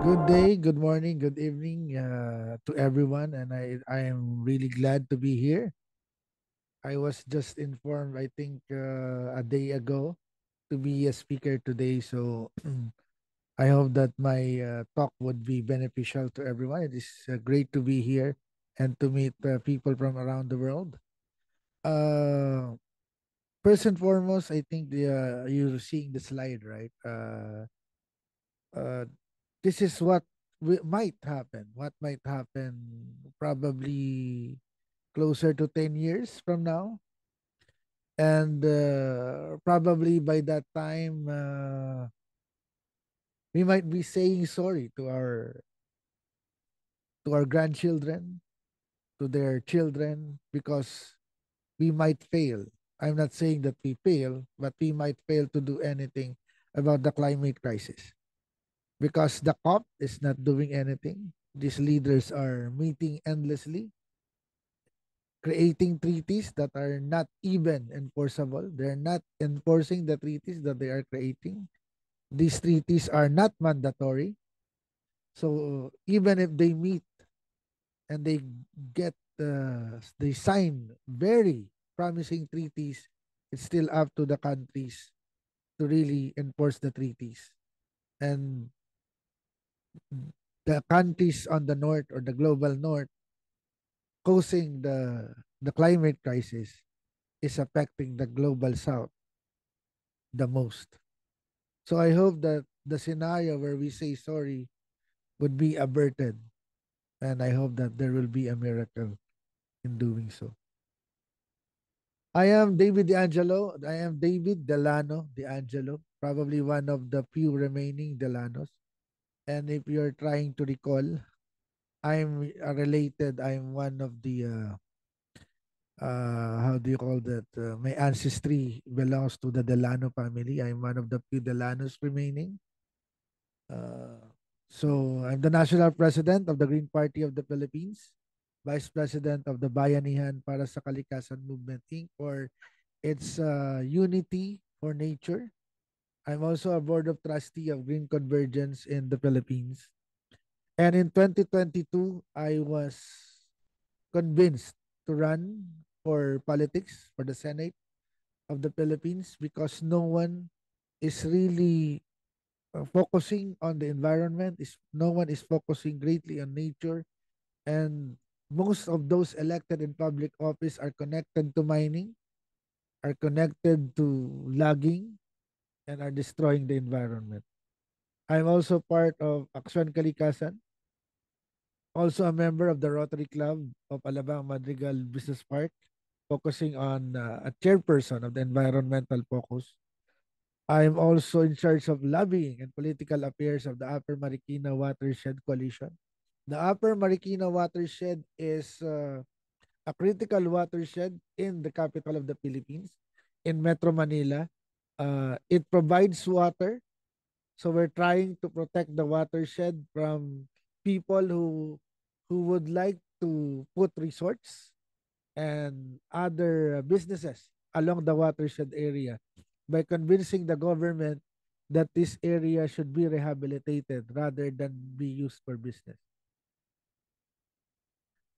Good day, good morning, good evening to everyone, and I am really glad to be here. I was just informed, I think, a day ago to be a speaker today, so I hope that my talk would be beneficial to everyone. It is great to be here and to meet people from around the world. Uh, First and foremost, I think you're seeing the slide, right? Uh, this is what might happen. What might happen probably closer to 10 years from now. And probably by that time, we might be saying sorry to our grandchildren, to their children, because we might fail. I'm not saying that we fail, but we might fail to do anything about the climate crisis because the COP is not doing anything. These leaders are meeting endlessly, creating treaties that are not even enforceable. They're not enforcing the treaties that they are creating. These treaties are not mandatory. So even if they meet and they sign very promising treaties, it's still up to the countries to really enforce the treaties. And the countries on the north or the global north causing the climate crisis is affecting the global south the most. So I hope that the scenario where we say sorry would be averted, and I hope that there will be a miracle in doing so. I am David D'Angelo. I am David Delano D'Angelo, probably one of the few remaining Delanos. And if you're trying to recall, I'm related. I'm one of the how do you call that? My ancestry belongs to the Delano family. I'm one of the few Delanos remaining. Uh, so I'm the national president of the Green Party of the Philippines, vice president of the Bayanihan para sa Kalikasan Movement Inc. or its Unity for Nature. I'm also a board of trustee of Green Convergence in the Philippines. And in 2022, I was convinced to run for politics for the Senate of the Philippines because no one is really focusing on the environment. Is no one is focusing greatly on nature, and most of those elected in public office are connected to mining, are connected to logging, and are destroying the environment. I'm also part of Aksyon Kalikasan, also a member of the Rotary Club of Alabang Madrigal Business Park, focusing on a chairperson of the environmental focus. I'm also in charge of lobbying and political affairs of the Upper Marikina Watershed Coalition. The Upper Marikina Watershed is a critical watershed in the capital of the Philippines, in Metro Manila. It provides water, so we're trying to protect the watershed from people who would like to put resorts and other businesses along the watershed area by convincing the government that this area should be rehabilitated rather than be used for business.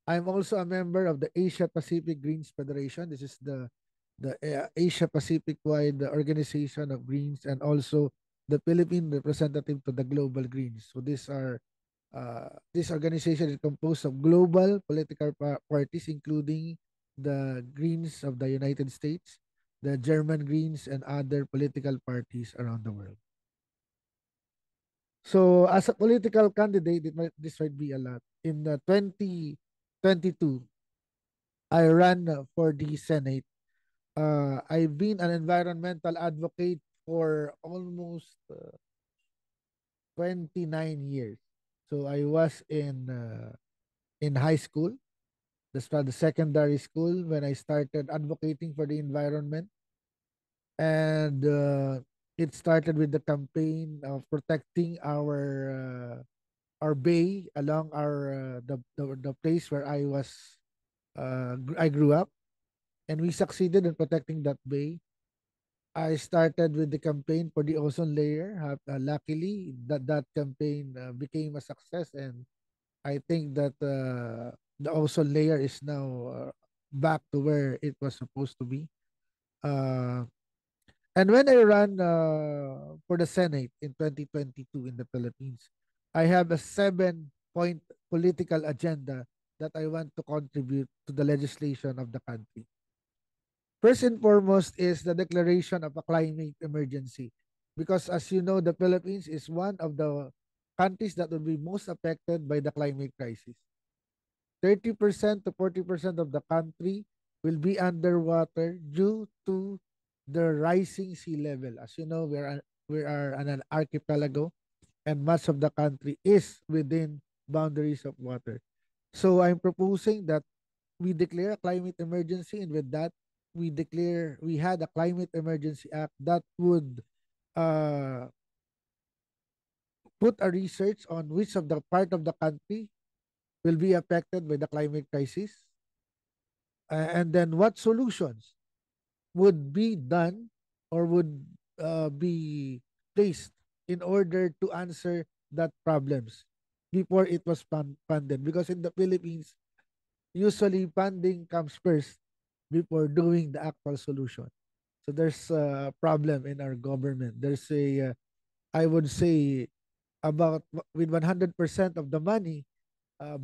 I'm also a member of the Asia Pacific Greens Federation. This is the Asia Pacific wide organization of Greens and also the Philippine representative to the Global Greens. So this organization is composed of global political parties, including the Greens of the United States, the German Greens, and other political parties around the world. So as a political candidate, this might be a lot. In 2022, I ran for the Senate. I've been an environmental advocate for almost 29 years. So I was in high school. That's the secondary school when I started advocating for the environment. And it started with the campaign of protecting our bay along the place where I grew up, and we succeeded in protecting that bay. I started with the campaign for the ozone layer. Luckily, that campaign became a success, and I think that the ozone layer is now back to where it was supposed to be. Uh, and when I ran for the Senate in 2022 in the Philippines, I have a 7-point political agenda that I want to contribute to the legislation of the country. First and foremost is the declaration of a climate emergency. Because as you know, the Philippines is one of the countries that will be most affected by the climate crisis. 30% to 40% of the country will be underwater due to the rising sea level. As you know, we are an archipelago, and much of the country is within boundaries of water. So I'm proposing that we declare a climate emergency, and with that, we had a climate emergency act that would uh, put a research on which of the part of the country will be affected by the climate crisis, and then what solutions would be done or would be placed in order to answer that problems before it was funded. Because in the Philippines, usually funding comes first before doing the actual solution. So there's a problem in our government. There's a, I would say, about with 100% of the money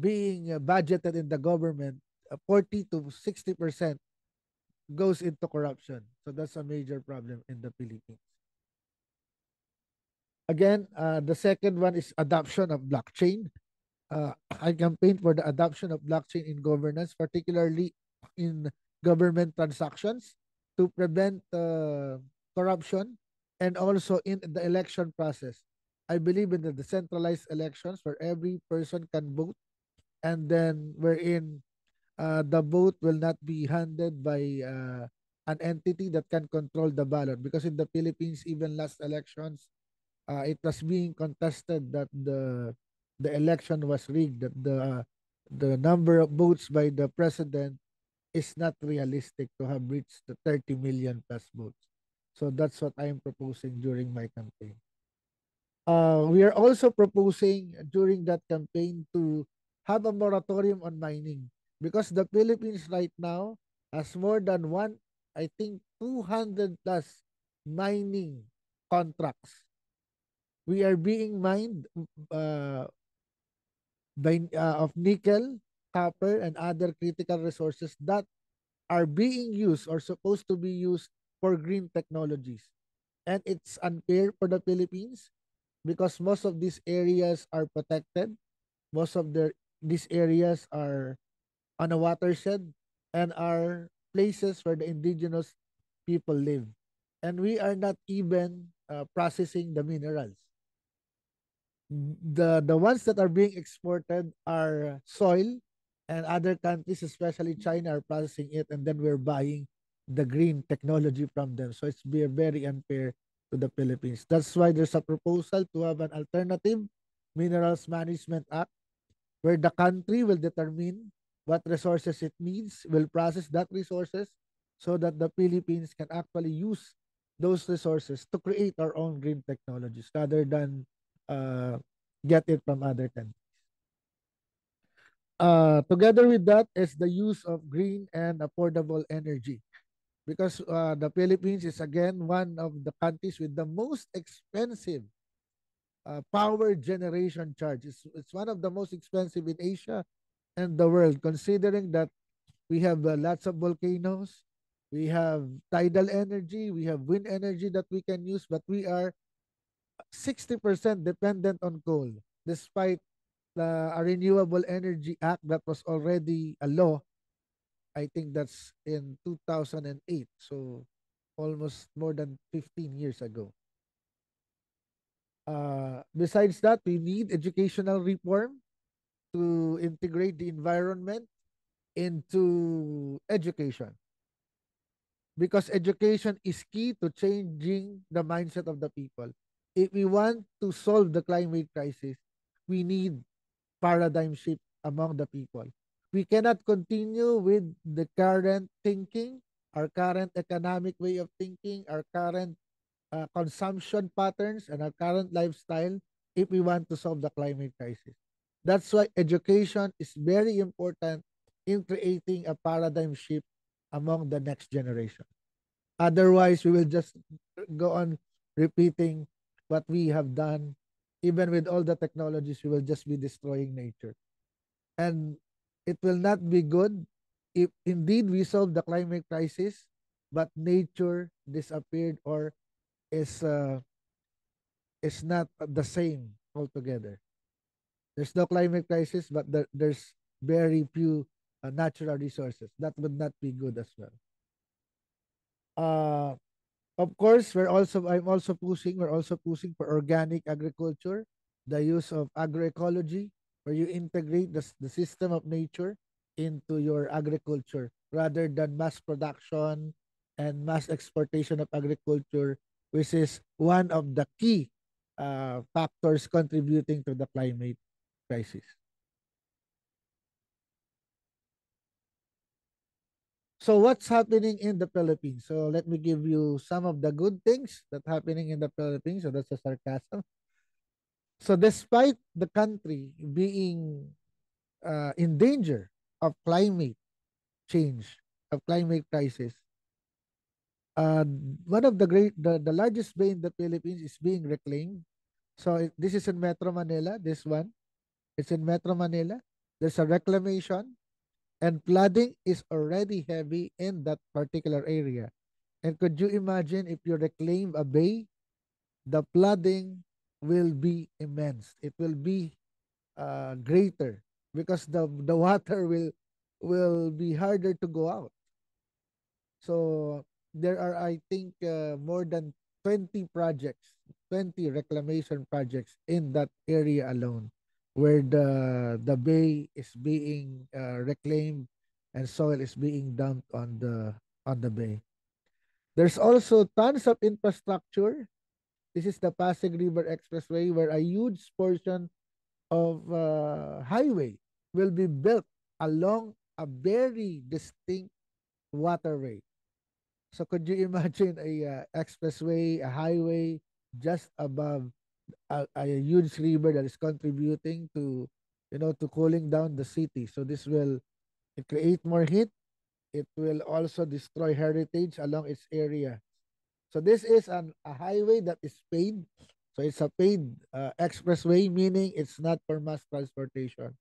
being budgeted in the government, 40 to 60% goes into corruption. So that's a major problem in the Philippines. Again, the second one is adoption of blockchain. I campaigned for the adoption of blockchain in governance, particularly in government transactions, to prevent corruption, and also in the election process. I believe in the decentralized elections where every person can vote, and then wherein the vote will not be handed by an entity that can control the ballot. Because in the Philippines, even last elections, it was being contested that the election was rigged, that the number of votes by the president is not realistic to have reached the 30 million plus votes. So that's what I am proposing during my campaign. We are also proposing during that campaign to have a moratorium on mining, because the Philippines right now has more than I think 200 plus mining contracts. We are being mined uh, of nickel, copper, and other critical resources that are being used or supposed to be used for green technologies. And it's unfair for the Philippines because most of these areas are protected. Most of these areas are on a watershed and are places where the indigenous people live. And we are not even processing the minerals. The ones that are being exported are soil, and other countries, especially China, are processing it, and then we're buying the green technology from them. So it's very unfair to the Philippines. That's why there's a proposal to have an alternative minerals management act where the country will determine what resources it needs, will process that resources so that the Philippines can actually use those resources to create our own green technologies rather than uh, get it from other countries. Together with that is the use of green and affordable energy, because the Philippines is again one of the countries with the most expensive power generation charge. It's one of the most expensive in Asia and the world, considering that we have lots of volcanoes, we have tidal energy, we have wind energy that we can use, but we are 60% dependent on coal, despite a Renewable Energy Act that was already a law. I think that's in 2008, so almost more than 15 years ago. Besides that, we need educational reform to integrate the environment into education, because education is key to changing the mindset of the people. If we want to solve the climate crisis, we need paradigm shift among the people. We cannot continue with the current thinking our current economic way of thinking, our current consumption patterns, and our current lifestyle if we want to solve the climate crisis. That's why education is very important in creating a paradigm shift among the next generation. Otherwise, we will just go on repeating what we have done. Even with all the technologies, we will just be destroying nature. And it will not be good if indeed we solve the climate crisis, but nature disappeared or is uh, is not the same altogether. There's no climate crisis, but there's very few natural resources. That would not be good as well. Uh, of course, we're also pushing for organic agriculture, the use of agroecology, where you integrate the system of nature into your agriculture rather than mass production and mass exportation of agriculture, which is one of the key factors contributing to the climate crisis. So what's happening in the Philippines? So let me give you some of the good things that happening in the Philippines. So that's a sarcasm. So despite the country being in danger of climate change, of climate crisis, uh, one of the largest bay in the Philippines is being reclaimed. So this is in Metro Manila. This one, it's in Metro Manila. There's a reclamation, and flooding is already heavy in that particular area. And could you imagine if you reclaim a bay, the flooding will be immense. It will be greater because the water will be harder to go out. So there are, I think, more than 20 projects, 20 reclamation projects in that area alone, where the bay is being reclaimed and soil is being dumped on the bay. There's also tons of infrastructure. This is the Pasig River Expressway, where a huge portion of highway will be built along a very distinct waterway. So could you imagine a expressway, a highway just above a huge river that is contributing to, to cooling down the city. So this will create more heat. It will also destroy heritage along its area. So this is a highway that is paid. So it's a paid expressway, meaning it's not for mass transportation.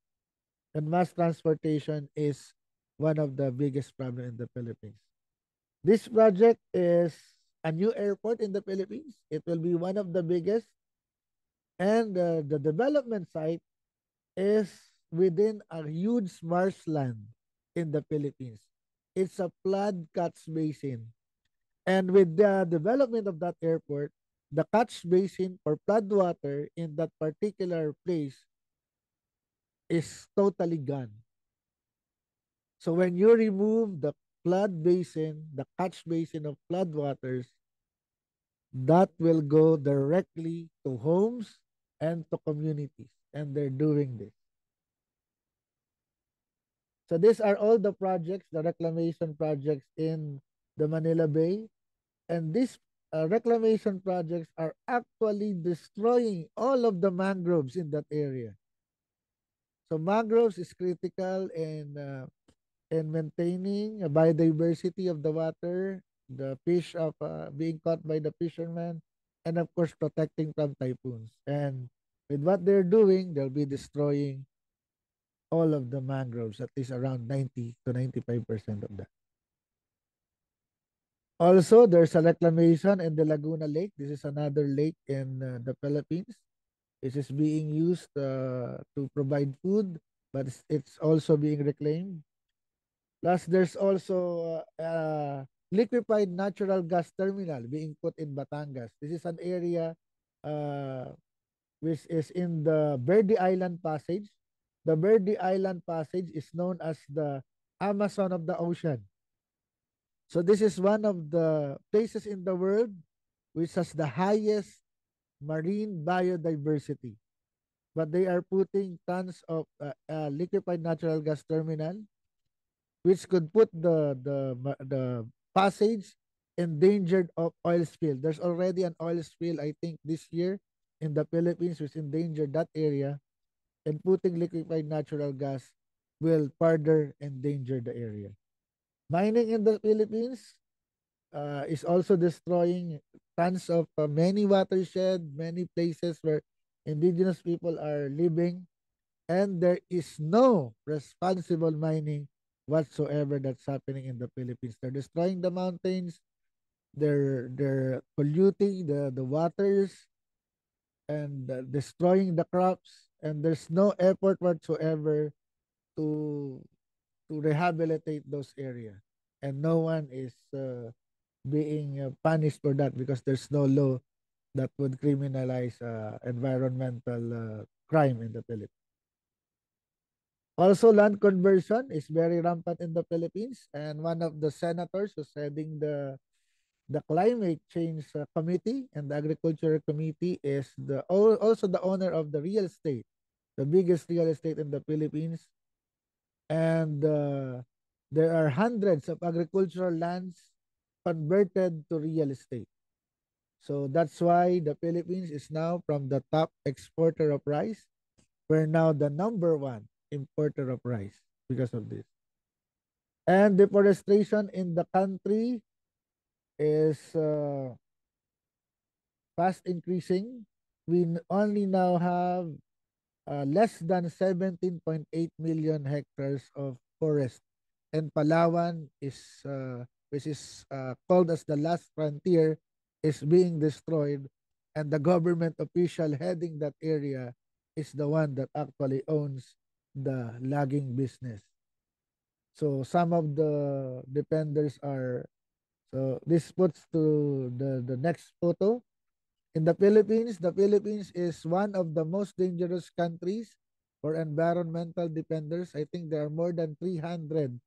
And mass transportation is one of the biggest problem in the Philippines. This project is a new airport in the Philippines. It will be one of the biggest. And the development site is within a huge marshland in the Philippines. It's a flood catch basin. And with the development of that airport, the catch basin for floodwater in that particular place is totally gone. So when you remove the flood basin, the catch basin of floodwaters, that will go directly to homes and to communities. And they're doing this. So these are all the projects, the reclamation projects in the Manila Bay. And these reclamation projects are actually destroying all of the mangroves in that area. So mangroves is critical in maintaining a biodiversity of the water, the fish of being caught by the fishermen, and of course protecting from typhoons. And with what they're doing, they'll be destroying all of the mangroves, at least around 90 to 95% of that. Also, there's a reclamation in the Laguna Lake. This is another lake in the Philippines. This is being used to provide food, but it's also being reclaimed. Plus, there's also liquefied natural gas terminal being put in Batangas. This is an area uh, which is in the Verde Island Passage. The Verde Island Passage is known as the Amazon of the ocean. So this is one of the places in the world which has the highest marine biodiversity. But they are putting tons of liquefied natural gas terminal, which could put the Passage endangered of oil spill. There's already an oil spill, I think, this year in the Philippines, which endangered that area, and putting liquefied natural gas will further endanger the area. Mining in the Philippines is also destroying tons of many watershed, many places where indigenous people are living, and there is no responsible mining whatsoever that's happening in the Philippines. They're destroying the mountains, they're polluting the waters, and destroying the crops, and there's no effort whatsoever to rehabilitate those areas, and no one is being punished for that because there's no law that would criminalize environmental crime in the Philippines. Also, land conversion is very rampant in the Philippines, and one of the senators who's heading the climate change committee and the agriculture committee is also the owner of the real estate, the biggest real estate in the Philippines, and there are hundreds of agricultural lands converted to real estate. So that's why the Philippines is now from the top exporter of rice. We're now the number one importer of rice because of this. And deforestation in the country is fast increasing. We only now have less than 17.8 million hectares of forest. And Palawan is, which is called as the last frontier, is being destroyed. And the government official heading that area is the one that actually owns the logging business. So some of the defenders are, so this puts to the next photo. In the Philippines is one of the most dangerous countries for environmental defenders. I think there are more than 300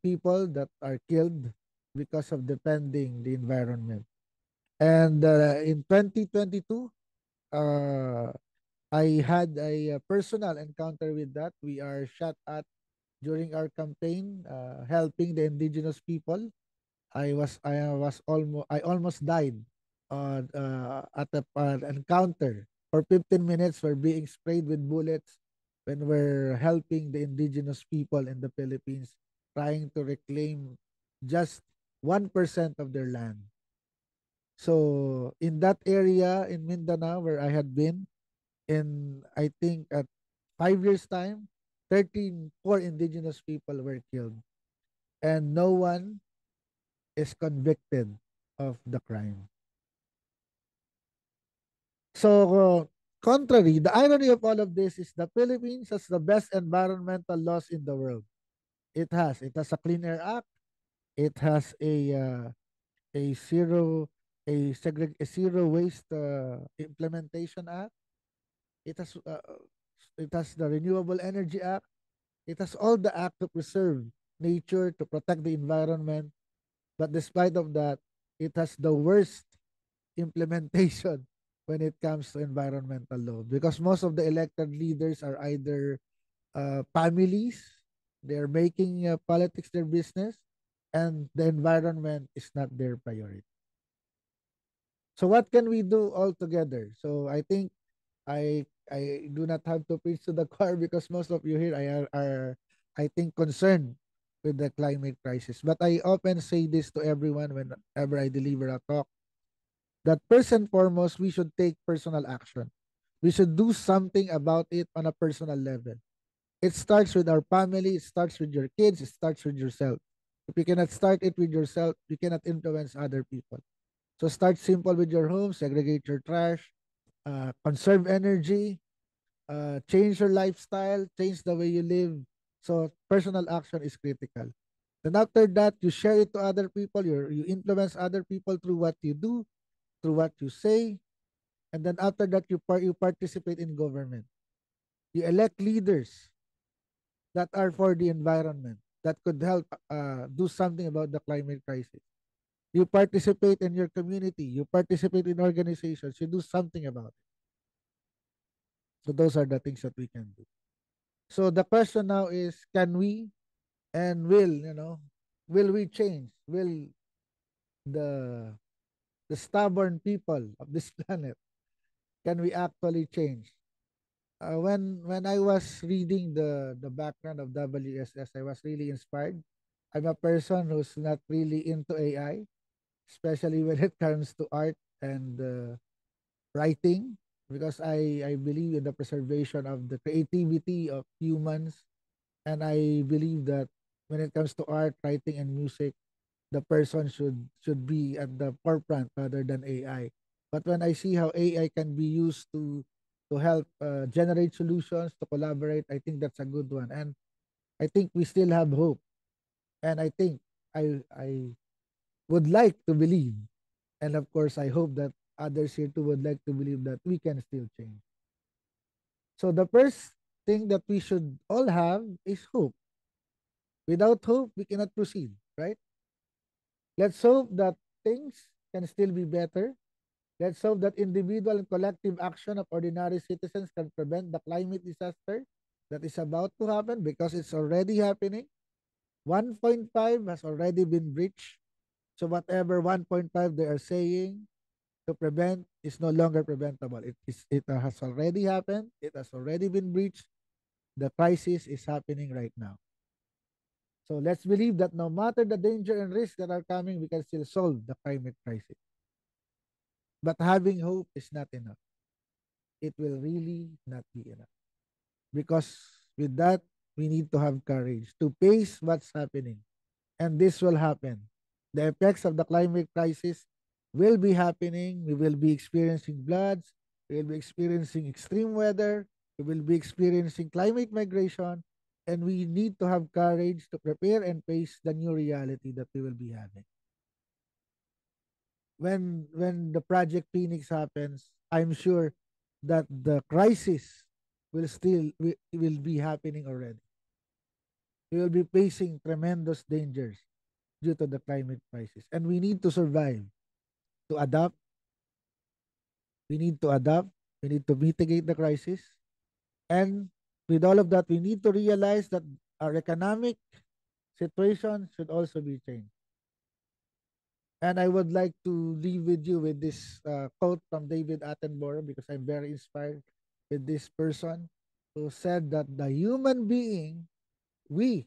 people that are killed because of defending the environment. And in 2022, uh, I had a personal encounter with that. We are shot at during our campaign, helping the indigenous people. I almost died at an encounter for 15 minutes. We're being sprayed with bullets when we're helping the indigenous people in the Philippines trying to reclaim just 1% of their land. So in that area in Mindanao where I had been, in I think at 5 years time, 13 poor indigenous people were killed, and no one is convicted of the crime. So, contrary, the irony of all of this is the Philippines has the best environmental laws in the world. It has a Clean Air Act. It has a zero a zero waste implementation act. It has uh, it has the Renewable Energy Act. It has all the act to preserve nature, to protect the environment. But despite of that, it has the worst implementation when it comes to environmental law, because most of the elected leaders are either families, they're making politics their business, and the environment is not their priority. So what can we do all together? So I think I do not have to preach to the choir because most of you here are I think concerned with the climate crisis. But I often say this to everyone whenever I deliver a talk, that first and foremost, we should take personal action. We should do something about it on a personal level. It starts with our family, it starts with your kids, it starts with yourself. If you cannot start it with yourself, you cannot influence other people. So start simple with your home, segregate your trash, conserve energy, change your lifestyle, change the way you live. So personal action is critical. Then after that, you share it to other people, you influence other people through what you do, through what you say, and then after that you participate in government. You elect leaders that are for the environment, that could help do something about the climate crisis. You participate in your community, you participate in organizations, you do something about it. So those are the things that we can do. So the question now is, can we and will, will we change? Will the the stubborn people of this planet, can we actually change? When I was reading the background of WSS, I was really inspired. I'm a person who's not really into AI, especially when it comes to art and writing, because I believe in the preservation of the creativity of humans, and I believe that when it comes to art, writing, and music, the person should be at the forefront rather than AI. But when I see how AI can be used to help generate solutions, to collaborate, I think that's a good one. And I think we still have hope. And I think I would like to believe, and of course I hope that others here too would like to believe that we can still change. So the first thing that we should all have is hope. Without hope, we cannot proceed, right? Let's hope that things can still be better. Let's hope that individual and collective action of ordinary citizens can prevent the climate disaster that is about to happen, because it's already happening. 1.5 has already been breached. So whatever 1.5 they are saying to prevent is no longer preventable. It has already happened. It has already been breached. The crisis is happening right now. So let's believe that no matter the danger and risks that are coming, we can still solve the climate crisis. But having hope is not enough. It will really not be enough. Because with that, we need to have courage to face what's happening. And this will happen. The effects of the climate crisis will be happening. We will be experiencing floods. We will be experiencing extreme weather. We will be experiencing climate migration. And we need to have courage to prepare and face the new reality that we will be having. When the Project Phoenix happens, I'm sure that the crisis will be happening already. We will be facing tremendous dangers due to the climate crisis, and we need to survive, to adapt. We need to adapt. We need to mitigate the crisis, and with all of that, we need to realize that our economic situation should also be changed. And I would like to leave with you with this quote from David Attenborough, because I'm very inspired with this person who said that the human being, we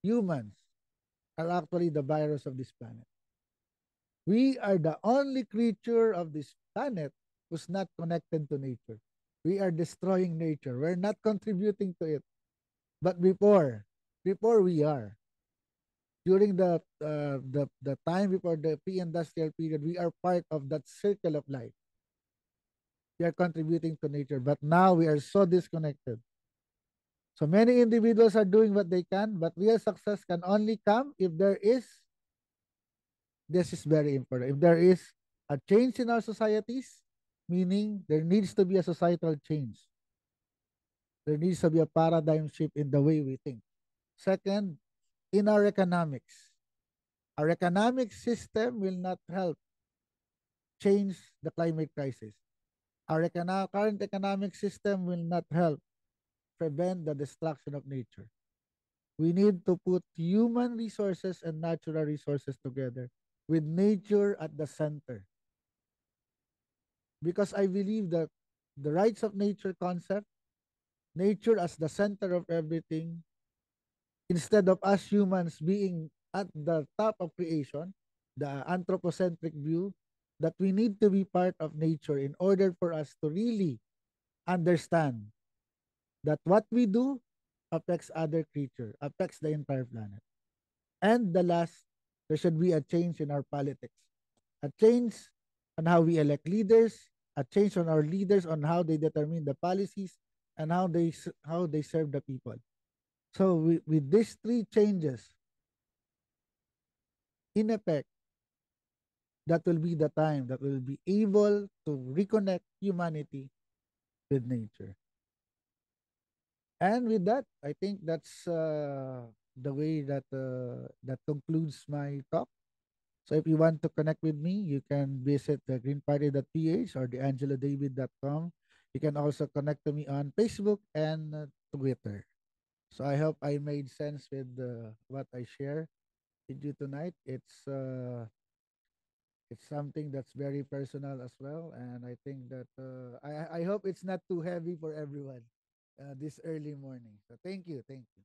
humans, are actually the virus of this planet. We are the only creature of this planet who's not connected to nature. We are destroying nature. We're not contributing to it. But before we are, during the time before the pre-industrial period, we are part of that circle of life. We are contributing to nature, but now we are so disconnected. So many individuals are doing what they can, but real success can only come if there is, this is very important, if there is a change in our societies, meaning there needs to be a societal change. There needs to be a paradigm shift in the way we think. Second, in our economics. Our economic system will not help change the climate crisis. Our current economic system will not help prevent the destruction of nature. We need to put human resources and natural resources together with nature at the center. Because I believe that the rights of nature concept, nature as the center of everything, instead of us humans being at the top of creation, the anthropocentric view, that we need to be part of nature in order for us to really understand that what we do affects other creature, affects the entire planet. And the last, there should be a change in our politics, a change on how we elect leaders, a change on our leaders on how they determine the policies and how they serve the people. So with these three changes, in effect, that will be the time that we'll be able to reconnect humanity with nature. And with that, I think that's the way that concludes my talk. So if you want to connect with me, you can visit the greenparty.ph or theangelodavid.com. You can also connect to me on Facebook and Twitter. So I hope I made sense with what I share. with you tonight. It's something that's very personal as well, and I think that I hope it's not too heavy for everyone this early morning. So thank you, thank you.